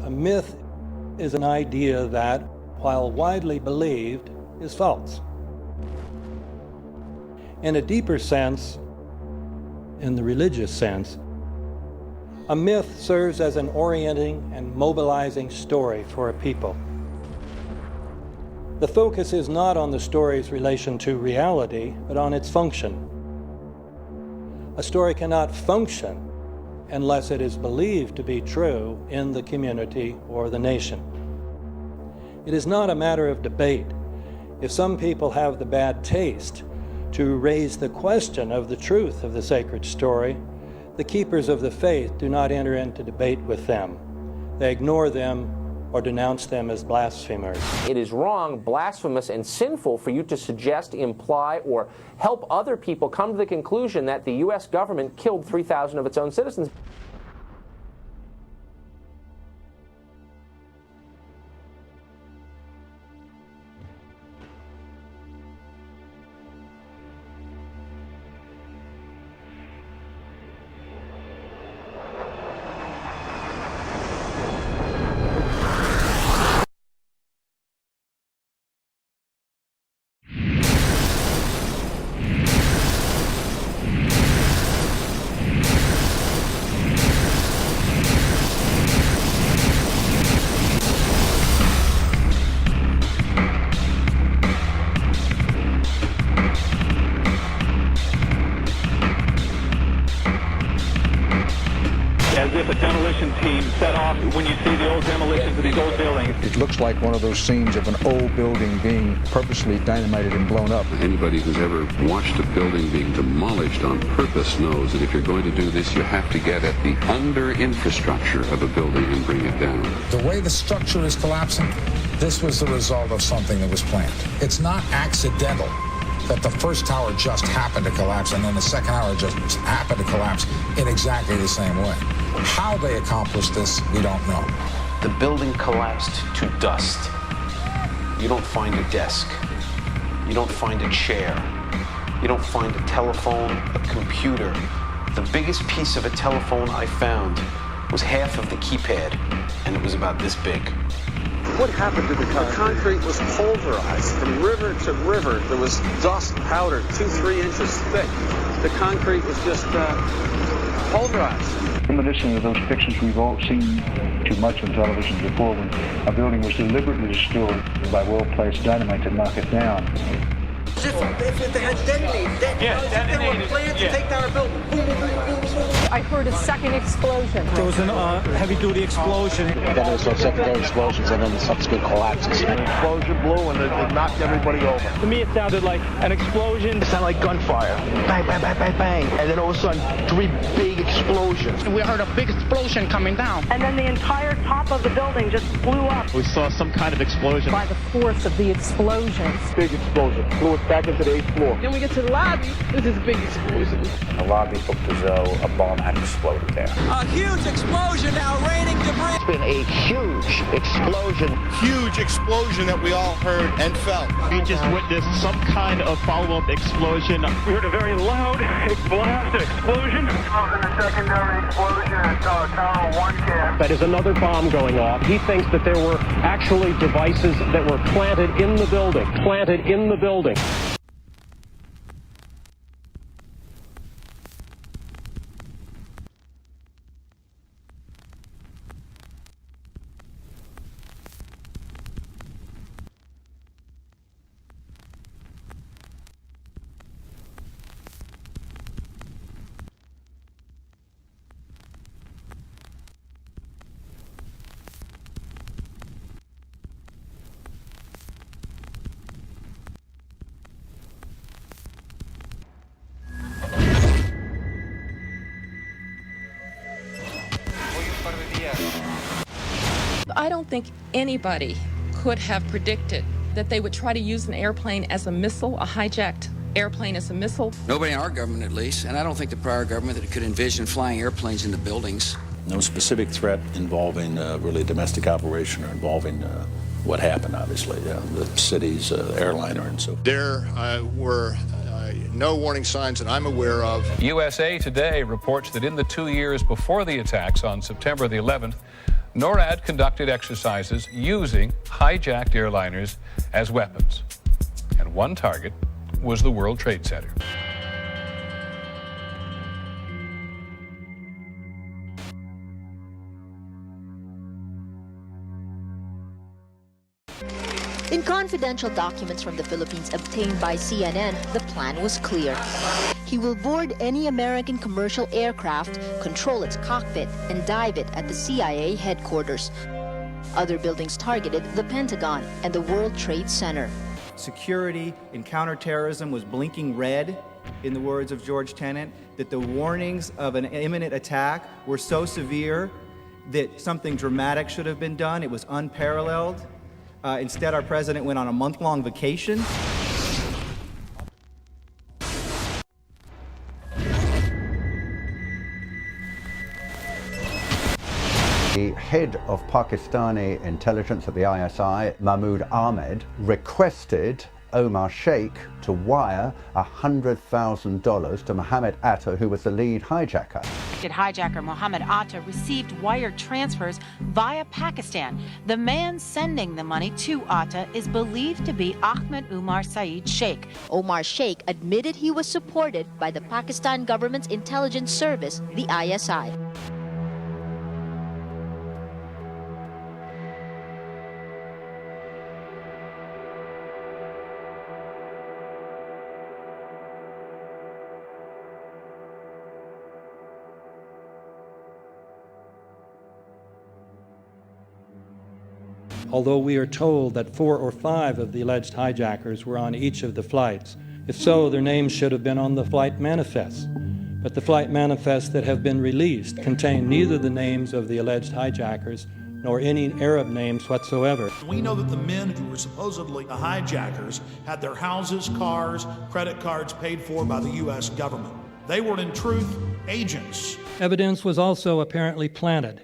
A myth is an idea that, while widely believed, is false. In a deeper sense, in the religious sense, a myth serves as an orienting and mobilizing story for a people. The focus is not on the story's relation to reality, but on its function. A story cannot function unless it is believed to be true in the community or the nation. It is not a matter of debate. If some people have the bad taste to raise the question of the truth of the sacred story, the keepers of the faith do not enter into debate with them. They ignore them or denounce them as blasphemers. It is wrong, blasphemous, and sinful for you to suggest, imply, or help other people come to the conclusion that the U.S. government killed 3,000 of its own citizens. As if a demolition team set off when you see the old demolitions of these old buildings. It looks like one of those scenes of an old building being purposely dynamited and blown up. Anybody who's ever watched a building being demolished on purpose knows that if you're going to do this, you have to get at the under-infrastructure of a building and bring it down. The way the structure is collapsing, this was the result of something that was planned. It's not accidental that the first tower just happened to collapse and then the second tower just happened to collapse in exactly the same way. How they accomplished this, we don't know. The building collapsed to dust. You don't find a desk. You don't find a chair. You don't find a telephone, a computer. The biggest piece of a telephone I found was half of the keypad, and it was about this big. What happened to the concrete? The concrete was pulverized from river to river. There was dust powder 2-3 inches thick. The concrete was just pulverized. Reminiscent of those pictures we've all seen too much on television before, when a building was deliberately destroyed by well-placed dynamite to knock it down. If they had detonated, they were planned to take down a building. Boom, boom, boom, boom, boom. I heard a second explosion. There was a heavy-duty explosion. Then there was those secondary explosions and then the subsequent collapses. An explosion blew and it knocked everybody over. To me, it sounded like an explosion. It sounded like gunfire. Bang, bang, bang, bang, bang. And then all of a sudden, 3 big explosions. We heard a big explosion coming down. And then the entire top of the building just blew up. We saw some kind of explosion. By the force of the explosions. Big explosion. Blew us back into the 8th floor. Then we get to the lobby. This is a big explosion. The lobby looked as though a bomb had exploded there. A huge explosion now raining debris. It's been a huge explosion. Huge explosion that we all heard and felt. We just witnessed some kind of follow-up explosion. We heard a very loud blast explosion. The secondary explosion at Tower 1 camp. That is another bomb going off. He thinks that there were actually devices that were planted in the building. Planted in the building. I don't think anybody could have predicted that they would try to use an airplane as a missile, a hijacked airplane as a missile. Nobody in our government, at least, and I don't think the prior government that could envision flying airplanes into buildings. No specific threat involving really domestic operation or involving what happened, obviously, the city's airliner and so forth. There were no warning signs that I'm aware of. USA Today reports that in the 2 years before the attacks on September the 11th, NORAD conducted exercises using hijacked airliners as weapons. And one target was the World Trade Center. In confidential documents from the Philippines obtained by CNN, the plan was clear. He will board any American commercial aircraft, control its cockpit, and dive it at the CIA headquarters. Other buildings targeted the Pentagon and the World Trade Center. Security in counterterrorism was blinking red, in the words of George Tenet, that the warnings of an imminent attack were so severe that something dramatic should have been done. It was unparalleled. Instead, our president went on a month-long vacation. The head of Pakistani intelligence at the ISI, Mahmoud Ahmed, requested Omar Sheikh to wire $100,000 to Mohammed Atta, who was the lead hijacker. Hijacker Mohammed Atta received wire transfers via Pakistan. The man sending the money to Atta is believed to be Ahmed Umar Saeed Sheikh. Omar Sheikh admitted he was supported by the Pakistan government's intelligence service, the ISI. Although we are told that 4 or 5 of the alleged hijackers were on each of the flights. If so, their names should have been on the flight manifests. But the flight manifests that have been released contain neither the names of the alleged hijackers nor any Arab names whatsoever. We know that the men who were supposedly the hijackers had their houses, cars, credit cards paid for by the U.S. government. They were, in truth, agents. Evidence was also apparently planted.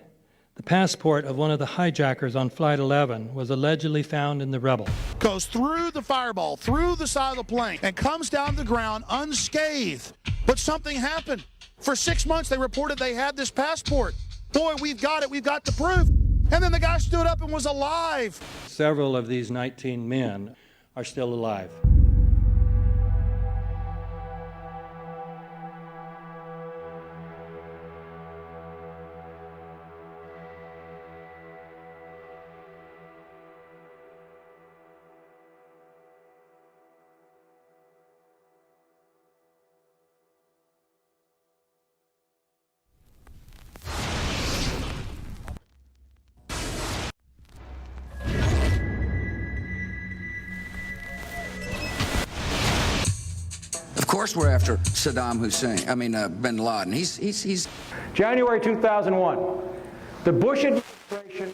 The passport of one of the hijackers on Flight 11 was allegedly found in the rubble. Goes through the fireball, through the side of the plane, and comes down the ground unscathed. But something happened. For 6 months, they reported they had this passport. Boy, we've got it. We've got the proof. And then the guy stood up and was alive. Several of these 19 men are still alive. Of course we're after Saddam Hussein, bin Laden. He's January 2001, the Bush administration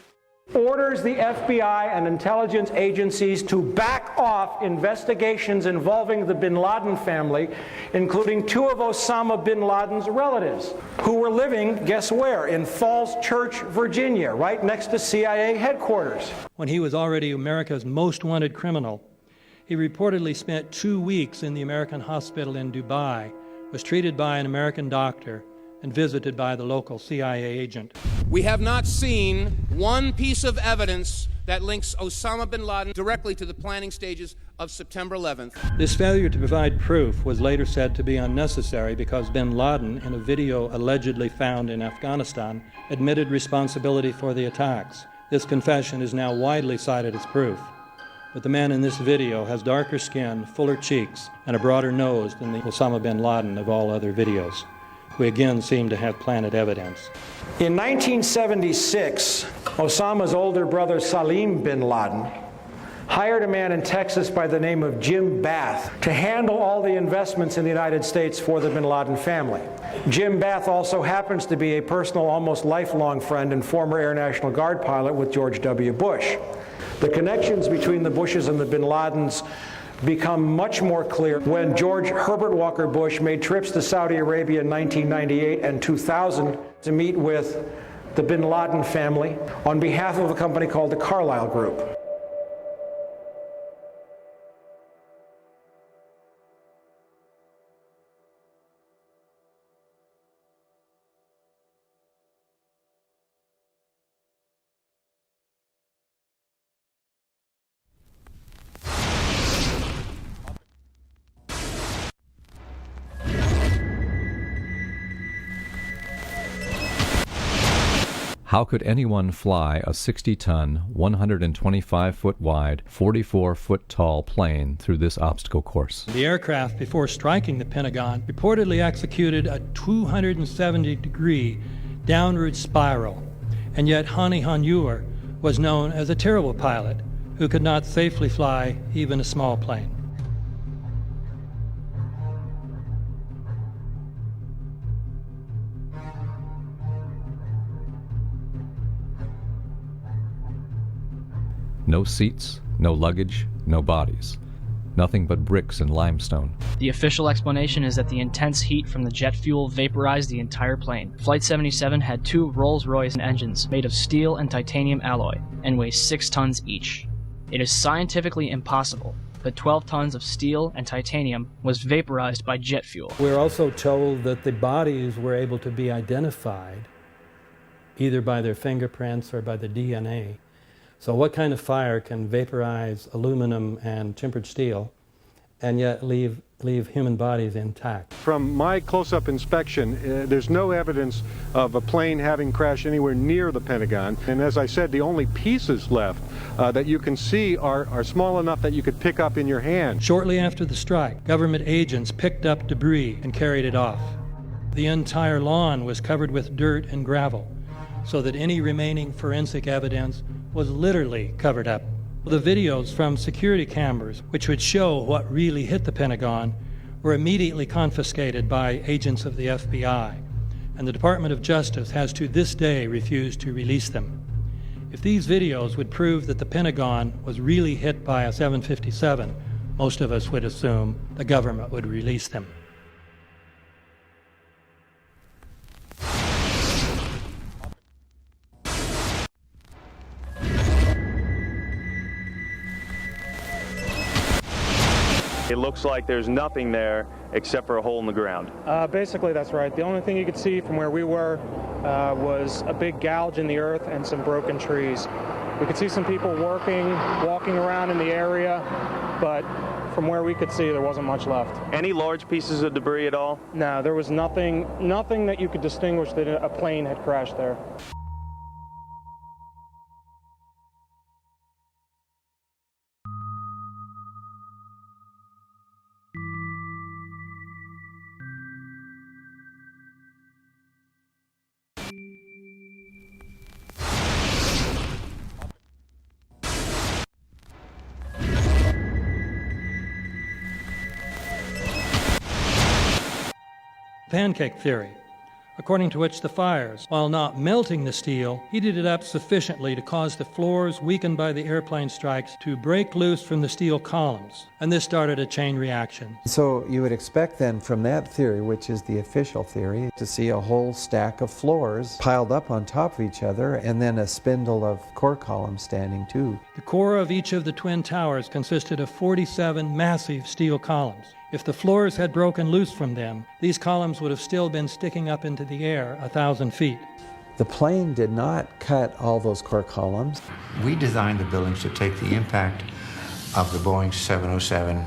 orders the FBI and intelligence agencies to back off investigations involving the bin Laden family, including 2 of Osama bin Laden's relatives, who were living, guess where, in Falls Church, Virginia, right next to CIA headquarters. When he was already America's most wanted criminal, he reportedly spent 2 weeks in the American hospital in Dubai, was treated by an American doctor, and visited by the local CIA agent. We have not seen one piece of evidence that links Osama bin Laden directly to the planning stages of September 11th. This failure to provide proof was later said to be unnecessary because bin Laden, in a video allegedly found in Afghanistan, admitted responsibility for the attacks. This confession is now widely cited as proof. But the man in this video has darker skin, fuller cheeks, and a broader nose than the Osama bin Laden of all other videos. We again seem to have planted evidence. In 1976, Osama's older brother Salim bin Laden hired a man in Texas by the name of Jim Bath to handle all the investments in the United States for the bin Laden family. Jim Bath also happens to be a personal, almost lifelong friend and former Air National Guard pilot with George W. Bush. The connections between the Bushes and the bin Ladens become much more clear when George Herbert Walker Bush made trips to Saudi Arabia in 1998 and 2000 to meet with the bin Laden family on behalf of a company called the Carlyle Group. How could anyone fly a 60-ton, 125-foot wide, 44-foot tall plane through this obstacle course? The aircraft, before striking the Pentagon, reportedly executed a 270-degree downward spiral, and yet Hani Hanjour was known as a terrible pilot who could not safely fly even a small plane. No seats, no luggage, no bodies. Nothing but bricks and limestone. The official explanation is that the intense heat from the jet fuel vaporized the entire plane. Flight 77 had 2 Rolls-Royce engines made of steel and titanium alloy and weigh 6 tons each. It is scientifically impossible that 12 tons of steel and titanium was vaporized by jet fuel. We're also told that the bodies were able to be identified either by their fingerprints or by the DNA. So what kind of fire can vaporize aluminum and tempered steel and yet leave human bodies intact? From my close-up inspection, there's no evidence of a plane having crashed anywhere near the Pentagon. And as I said, the only pieces left that you can see are small enough that you could pick up in your hand. Shortly after the strike, government agents picked up debris and carried it off. The entire lawn was covered with dirt and gravel, so that any remaining forensic evidence was literally covered up. The videos from security cameras, which would show what really hit the Pentagon, were immediately confiscated by agents of the FBI, and the Department of Justice has to this day refused to release them. If these videos would prove that the Pentagon was really hit by a 757, most of us would assume the government would release them. It looks like there's nothing there except for a hole in the ground. Basically, that's right. The only thing you could see from where we were was a big gouge in the earth and some broken trees. We could see some people walking around in the area, but from where we could see, there wasn't much left. Any large pieces of debris at all? No, there was nothing that you could distinguish that a plane had crashed there. Pancake theory, according to which the fires, while not melting the steel, heated it up sufficiently to cause the floors weakened by the airplane strikes to break loose from the steel columns, and this started a chain reaction. So you would expect then from that theory, which is the official theory, to see a whole stack of floors piled up on top of each other and then a spindle of core columns standing too. The core of each of the twin towers consisted of 47 massive steel columns. If the floors had broken loose from them, these columns would have still been sticking up into the air 1,000 feet. The plane did not cut all those core columns. We designed the buildings to take the impact of the Boeing 707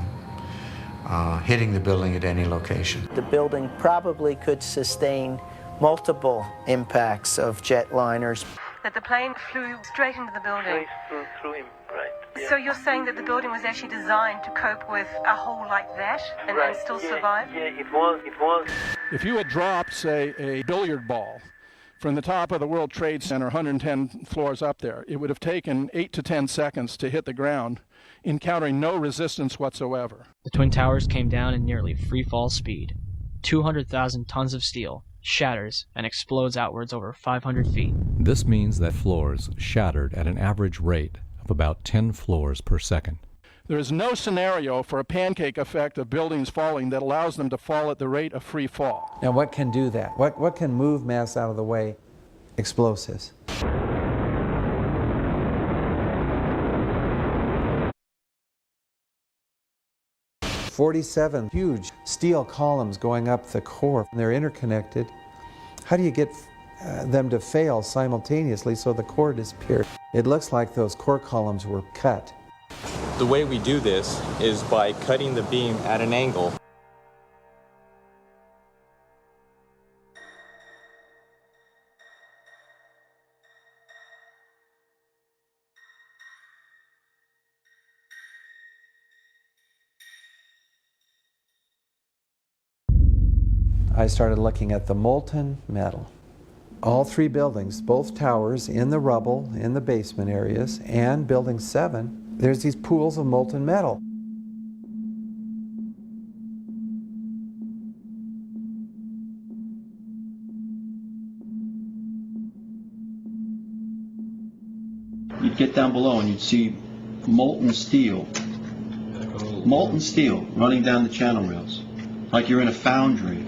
hitting the building at any location. The building probably could sustain multiple impacts of jetliners. That the plane flew straight into the building. Through him, right. Yeah. So you're saying that the building was actually designed to cope with a hole like that and still survive? Yeah, it was. If you had dropped, say, a billiard ball from the top of the World Trade Center, 110 floors up there, it would have taken 8 to 10 seconds to hit the ground, encountering no resistance whatsoever. The Twin Towers came down in nearly free fall speed. 200,000 tons of steel shatters and explodes outwards over 500 feet. This means that floors shattered at an average rate of about 10 floors per second. There is no scenario for a pancake effect of buildings falling that allows them to fall at the rate of free fall. Now what can do that? What can move mass out of the way? Explosives. "47 huge steel columns going up the core, and they're interconnected. How do you get them to fail simultaneously so the core disappeared? It looks like those core columns were cut. The way we do this is by cutting the beam at an angle. I started looking at the molten metal. All three buildings, both towers in the rubble, in the basement areas, and Building 7, there's these pools of molten metal. You'd get down below and you'd see molten steel running down the channel rails, like you're in a foundry,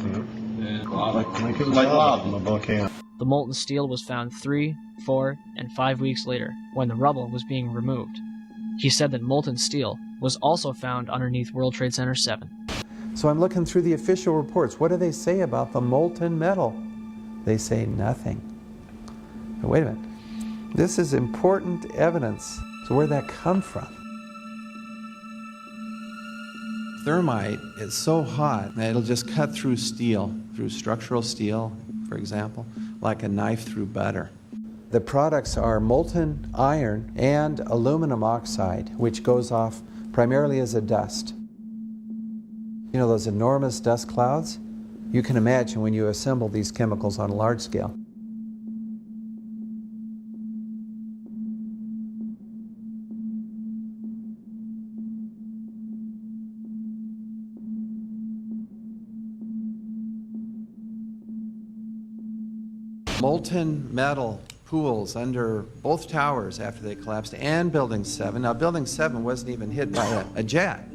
like lava. The molten steel was found 3, 4, and 5 weeks later, when the rubble was being removed. He said that molten steel was also found underneath World Trade Center 7. So I'm looking through the official reports. What do they say about the molten metal? They say nothing. But wait a minute. This is important evidence. So where'd that come from? Thermite is so hot that it'll just cut through steel, through structural steel, for example, like a knife through butter. The products are molten iron and aluminum oxide, which goes off primarily as a dust. You know those enormous dust clouds? You can imagine when you assemble these chemicals on a large scale. Molten metal pools under both towers after they collapsed, and Building 7. Now, Building 7 wasn't even hit by a jet.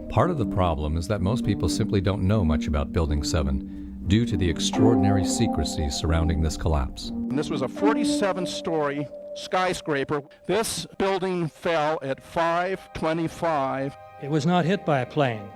Part of the problem is that most people simply don't know much about Building 7 due to the extraordinary secrecy surrounding this collapse. And this was a 47-story skyscraper. This building fell at 5:25. It was not hit by a plane.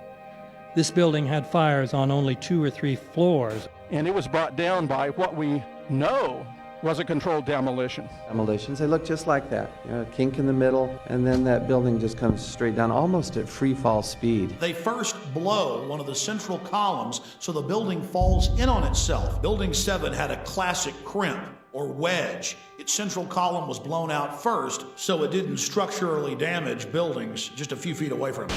This building had fires on only 2 or 3 floors. And it was brought down by what we know was a controlled demolition. Demolitions, they look just like that. You know, a kink in the middle, and then that building just comes straight down, almost at free fall speed. They first blow one of the central columns so the building falls in on itself. Building 7 had a classic crimp or wedge. Its central column was blown out first, so it didn't structurally damage buildings just a few feet away from it.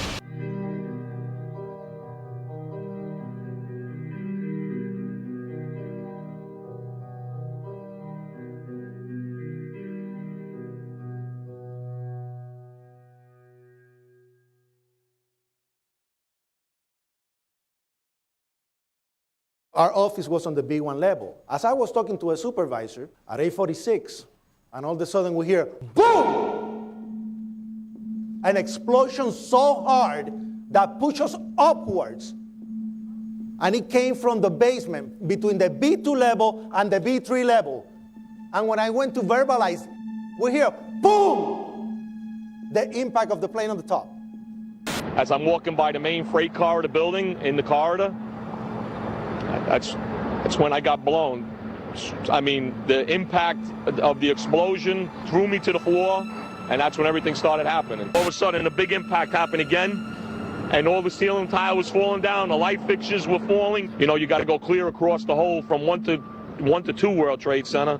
Our office was on the B1 level. As I was talking to a supervisor at 8:46, and all of a sudden we hear, boom! An explosion so hard that pushed us upwards. And it came from the basement between the B2 level and the B3 level. And when I went to verbalize, we hear, boom! The impact of the plane on the top. As I'm walking by the main freight corridor building in the corridor, that's when I got blown. I mean, the impact of the explosion threw me to the floor, and that's when everything started happening. All of a sudden, a big impact happened again, and all the ceiling tile was falling down, the light fixtures were falling. You know, you got to go clear across the whole from 1 to 2 World Trade Center,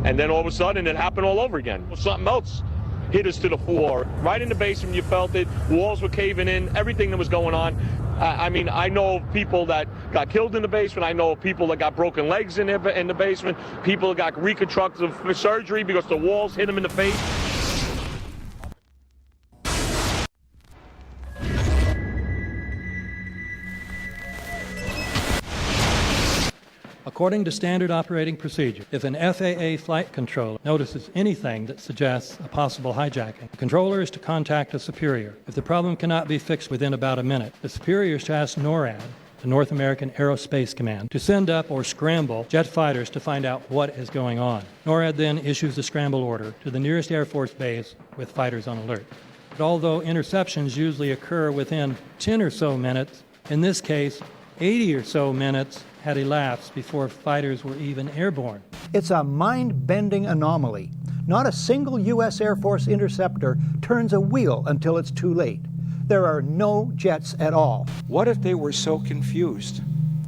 and then all of a sudden, it happened all over again. Something else hit us to the floor. Right in the basement, you felt it. Walls were caving in, everything that was going on. I mean, I know of people that got killed in the basement. I know of people that got broken legs in the basement. People that got reconstructive surgery because the walls hit them in the face. According to standard operating procedure, if an FAA flight controller notices anything that suggests a possible hijacking, the controller is to contact a superior. If the problem cannot be fixed within about a minute, the superior is to ask NORAD, the North American Aerospace Command, to send up or scramble jet fighters to find out what is going on. NORAD then issues the scramble order to the nearest Air Force base with fighters on alert. But although interceptions usually occur within 10 or so minutes, in this case, 80 or so minutes had elapsed before fighters were even airborne. It's a mind-bending anomaly. Not a single U.S. Air Force interceptor turns a wheel until it's too late. There are no jets at all. What if they were so confused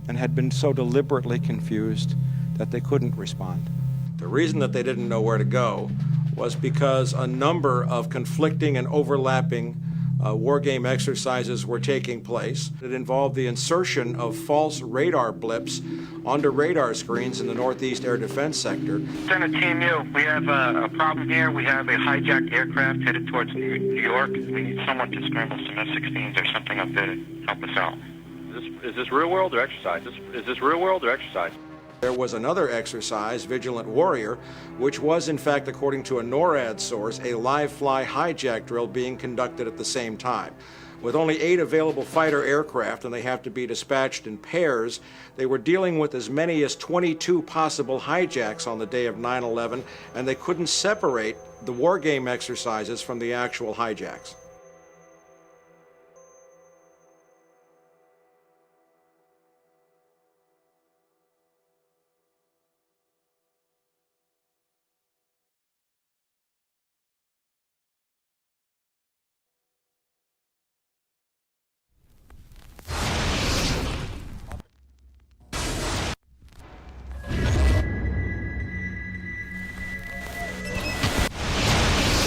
and had been so deliberately confused that they couldn't respond? The reason that they didn't know where to go was because a number of conflicting and overlapping war game exercises were taking place. It involved the insertion of false radar blips onto radar screens in the Northeast Air Defense Sector. Lieutenant Team U, we have a problem here. We have a hijacked aircraft headed towards New York. We need someone to scramble some F-16s or something up there to help us out. Is this real world or exercise? Is this real world or exercise? There was another exercise, Vigilant Warrior, which was in fact, according to a NORAD source, a live-fly hijack drill being conducted at the same time. With only 8 available fighter aircraft, and they have to be dispatched in pairs, they were dealing with as many as 22 possible hijacks on the day of 9/11, and they couldn't separate the war game exercises from the actual hijacks.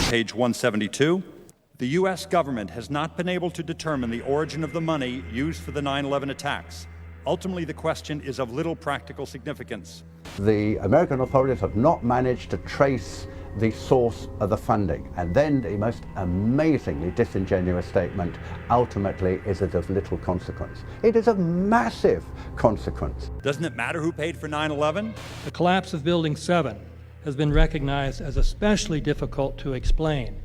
Page 172. The U.S. government has not been able to determine the origin of the money used for the 9/11 attacks. Ultimately, the question is of little practical significance. The American authorities have not managed to trace the source of the funding. And then the most amazingly disingenuous statement, ultimately, is it of little consequence. It is of massive consequence. Doesn't it matter who paid for 9/11? The collapse of Building 7 has been recognized as especially difficult to explain.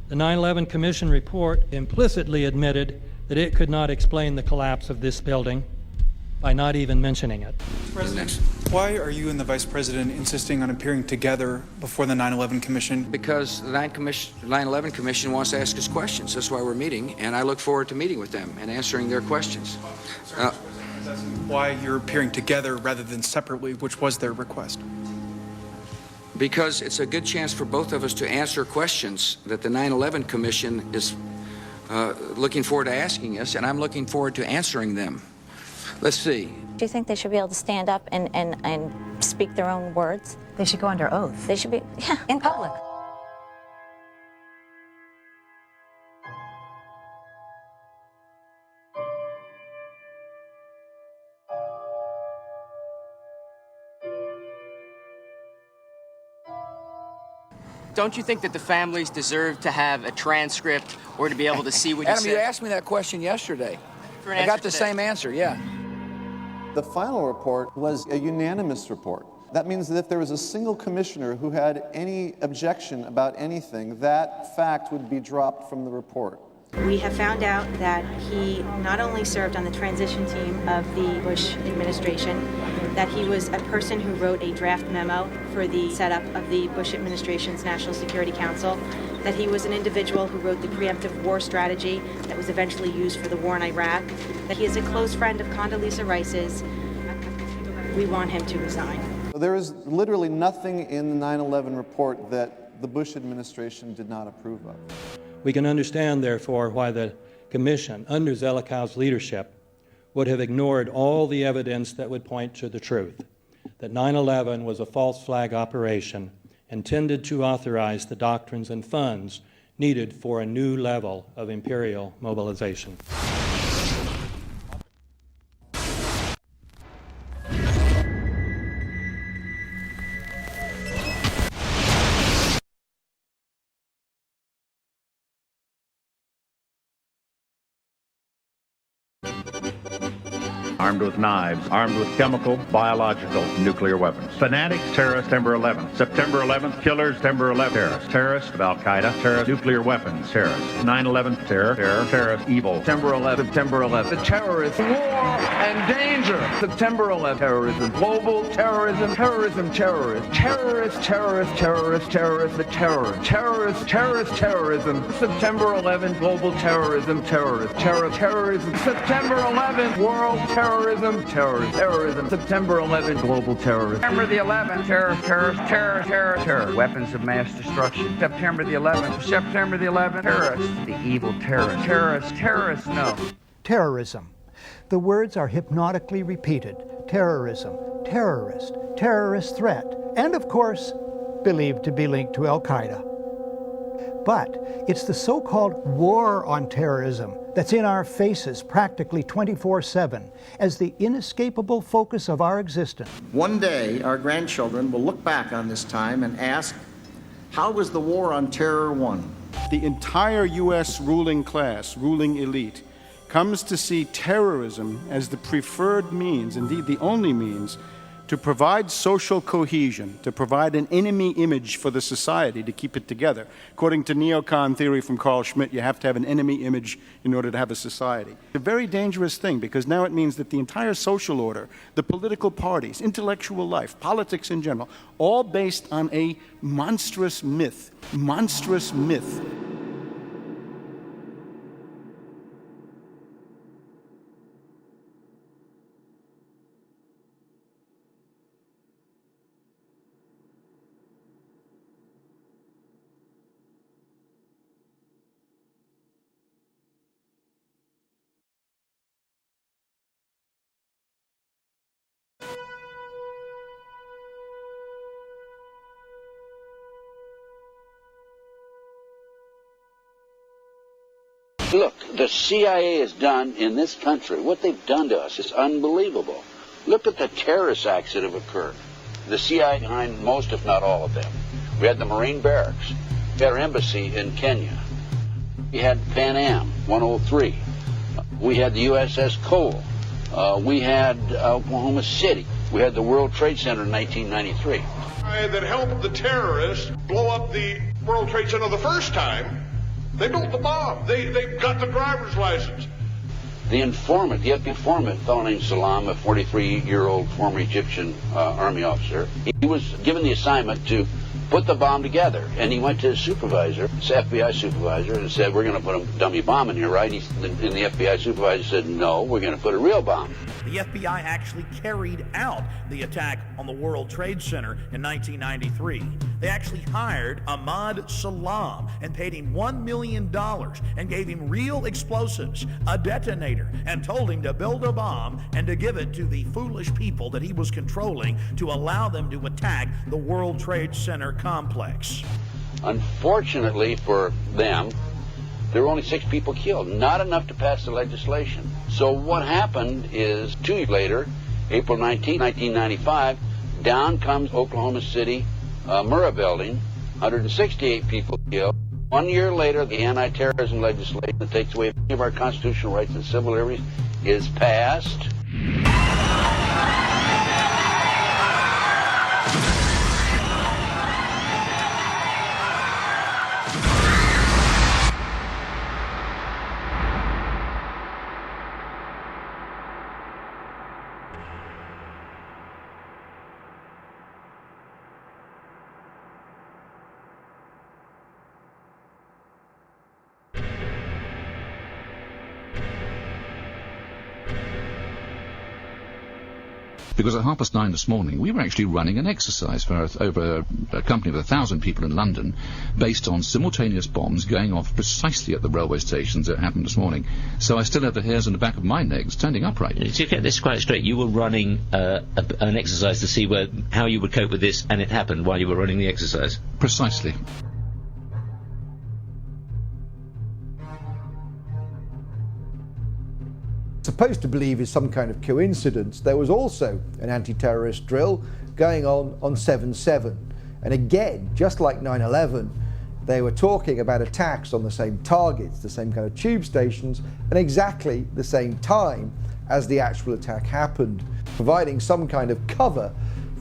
The 9/11 Commission report implicitly admitted that it could not explain the collapse of this building by not even mentioning it. President, why are you and the Vice President insisting on appearing together before the 9/11 Commission? Because the 9/11 Commission wants to ask us questions. That's why we're meeting, and I look forward to meeting with them and answering their questions. Why you're appearing together rather than separately, which was their request? Because it's a good chance for both of us to answer questions that the 9/11 Commission is looking forward to asking us, and I'm looking forward to answering them. Let's see. Do you think they should be able to stand up and speak their own words? They should go under oath. They should be, yeah, in public. Don't you think that the families deserve to have a transcript or to be able to see what you Adam, said? you asked me that question yesterday. I got the same answer, yeah. The final report was a unanimous report. That means that if there was a single commissioner who had any objection about anything, that fact would be dropped from the report. We have found out that he not only served on the transition team of the Bush administration, that he was a person who wrote a draft memo for the setup of the Bush administration's National Security Council, that he was an individual who wrote the preemptive war strategy that was eventually used for the war in Iraq, that he is a close friend of Condoleezza Rice's. We want him to resign. There is literally nothing in the 9/11 report that the Bush administration did not approve of. We can understand, therefore, why the Commission, under Zelikow's leadership, would have ignored all the evidence that would point to the truth, that 9/11 was a false flag operation intended to authorize the doctrines and funds needed for a new level of imperial mobilization. Armed with knives, armed with chemical, biological, nuclear weapons. Fanatics, terrorists, September 11th. September 11th, killers, September 11th, terrorists. Terrorists of Al-Qaeda, terrorists, nuclear weapons, terrorists. 9/11, terror, terrorists, evil. September 11th, September 11th. The terrorists, war and danger. September 11th, terrorism, global terrorism, terrorism, terrorists. Terrorists, terrorists, terrorists, terrorists, the terror. Terrorists, terrorists, terrorism. September 11th, global terrorism, terrorists. Terrorism. September 11th, world terrorism, terrorism. September 11th, global terrorism. September the 11th, terror. Weapons of mass destruction. September the 11th, terrorists. The evil terrorists, no. Terrorism. The words are hypnotically repeated. Terrorism, terrorist, terrorist threat, and of course, believed to be linked to Al-Qaeda. But it's the so-called war on terrorism that's in our faces practically 24/7 as the inescapable focus of our existence. One day, our grandchildren will look back on this time and ask, how was the war on terror won? The entire U.S. ruling class, ruling elite, comes to see terrorism as the preferred means, indeed the only means, to provide social cohesion, to provide an enemy image for the society to keep it together. According to neocon theory from Carl Schmitt, you have to have an enemy image in order to have a society. It's a very dangerous thing because now it means that the entire social order, the political parties, intellectual life, politics in general, all based on a monstrous myth. Monstrous myth. Look, the CIA has done in this country, what they've done to us is unbelievable. Look at the terrorist acts that have occurred. The CIA behind most, if not all of them. We had the Marine barracks. We had our embassy in Kenya. We had Pan Am 103. We had the USS Cole. We had Oklahoma City. We had the World Trade Center in 1993. That helped the terrorists blow up the World Trade Center the first time. They built the bomb. They got the driver's license. The informant, the FBI informant, a fellow named Salam, a 43-year-old former Egyptian army officer, he was given the assignment to put the bomb together. And he went to his supervisor, his FBI supervisor, and said, we're going to put a dummy bomb in here, right? And the FBI supervisor said, no, we're going to put a real bomb. The FBI actually carried out the attack on the World Trade Center in 1993. They actually hired Ahmad Salam and paid him $1 million and gave him real explosives, a detonator, and told him to build a bomb and to give it to the foolish people that he was controlling to allow them to attack the World Trade Center complex. Unfortunately for them, there were only 6 people killed, not enough to pass the legislation. So what happened is 2 years later, April 19, 1995, down comes Oklahoma City Murrah building, 168 people killed. 1 year later, the anti-terrorism legislation that takes away many of our constitutional rights and civil liberties is passed. Because at 9:30 this morning, we were actually running an exercise for over a company of 1,000 people in London, based on simultaneous bombs going off precisely at the railway stations that happened this morning. So I still have the hairs on the back of my neck standing upright. To get this quite straight, you were running an exercise to see how you would cope with this, and it happened while you were running the exercise? Precisely. Supposed to believe is some kind of coincidence, there was also an anti-terrorist drill going on 7/7. And again, just like 9/11, they were talking about attacks on the same targets, the same kind of tube stations, and exactly the same time as the actual attack happened, providing some kind of cover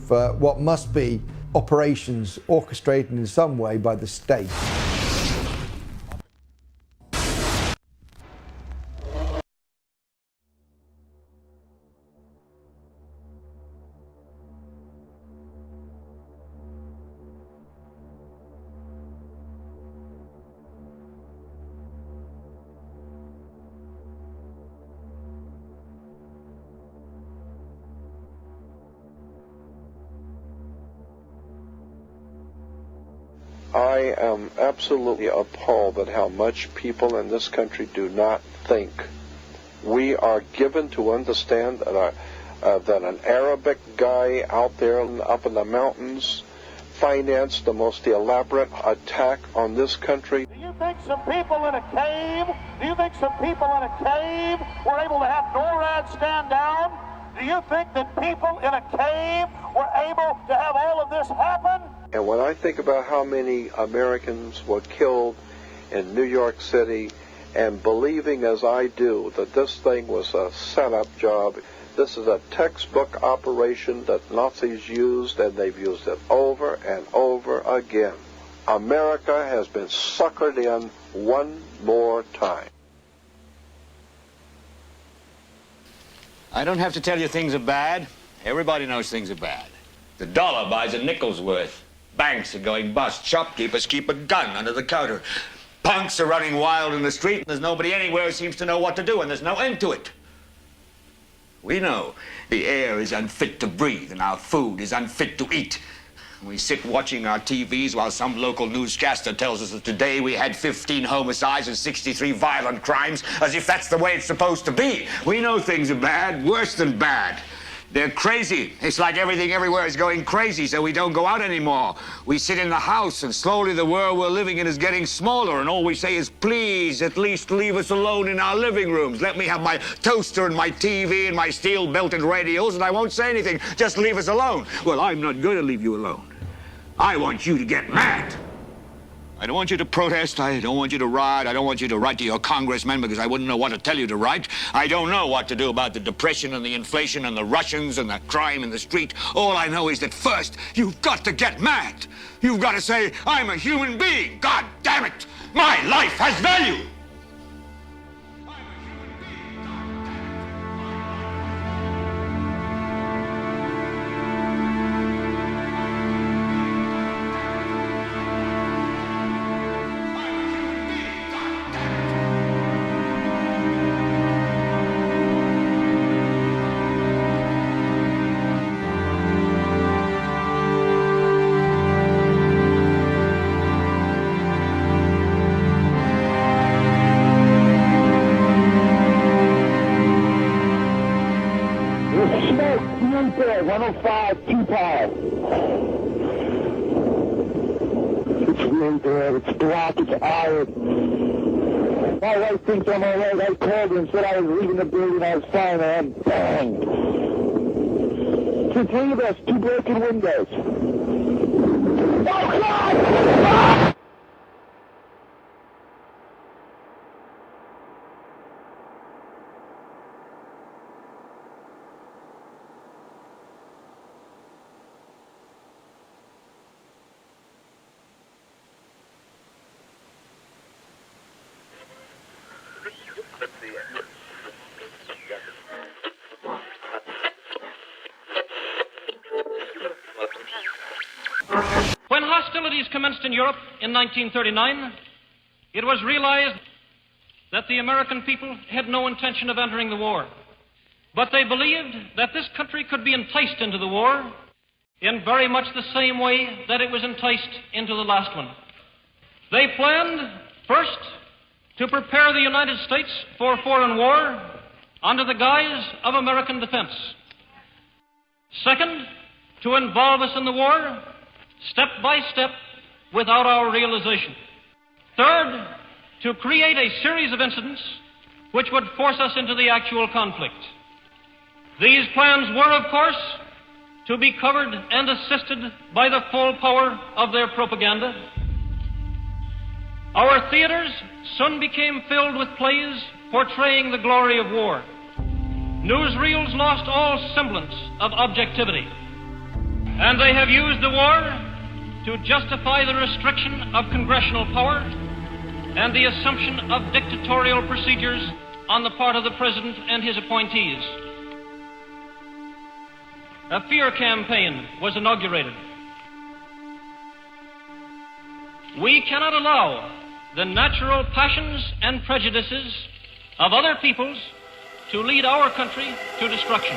for what must be operations orchestrated in some way by the state. I am absolutely appalled at how much people in this country do not think. We are given to understand that an Arabic guy out there up in the mountains financed the most elaborate attack on this country. Do you think some people in a cave were able to have NORAD stand down? Do you think that people in a cave were able to have all of this happen? And when I think about how many Americans were killed in New York City, and believing as I do that this thing was a setup job, this is a textbook operation that Nazis used, and they've used it over and over again. America has been suckered in one more time. I don't have to tell you things are bad. Everybody knows things are bad. The dollar buys a nickel's worth. Banks are going bust. Shopkeepers keep a gun under the counter. Punks are running wild in the street, and there's nobody anywhere who seems to know what to do, and there's no end to it. We know the air is unfit to breathe, and our food is unfit to eat. We sit watching our TVs while some local newscaster tells us that today we had 15 homicides and 63 violent crimes, as if that's the way it's supposed to be. We know things are bad, worse than bad. They're crazy. It's like everything everywhere is going crazy, so we don't go out anymore. We sit in the house, and slowly the world we're living in is getting smaller, and all we say is, please, at least leave us alone in our living rooms. Let me have my toaster and my TV and my steel-belted radios, and I won't say anything. Just leave us alone. Well, I'm not going to leave you alone. I want you to get mad. I don't want you to protest. I don't want you to riot. I don't want you to write to your congressmen because I wouldn't know what to tell you to write. I don't know what to do about the depression and the inflation and the Russians and the crime in the street. All I know is that first, you've got to get mad. You've got to say, I'm a human being. God damn it. My life has value. My wife thinks I'm all right. I called her and said I was leaving the building. I was fine, and bang. It's three of us, 2 broken windows. Oh, God! Ah! When hostilities commenced in Europe in 1939, it was realized that the American people had no intention of entering the war. But they believed that this country could be enticed into the war in very much the same way that it was enticed into the last one. They planned, first, to prepare the United States for foreign war under the guise of American defense. Second, to involve us in the war step by step without our realization. Third, to create a series of incidents which would force us into the actual conflict. These plans were, of course, to be covered and assisted by the full power of their propaganda. Our theaters soon became filled with plays portraying the glory of war. Newsreels lost all semblance of objectivity, and they have used the war to justify the restriction of congressional power and the assumption of dictatorial procedures on the part of the President and his appointees. A fear campaign was inaugurated. We cannot allow the natural passions and prejudices of other peoples to lead our country to destruction.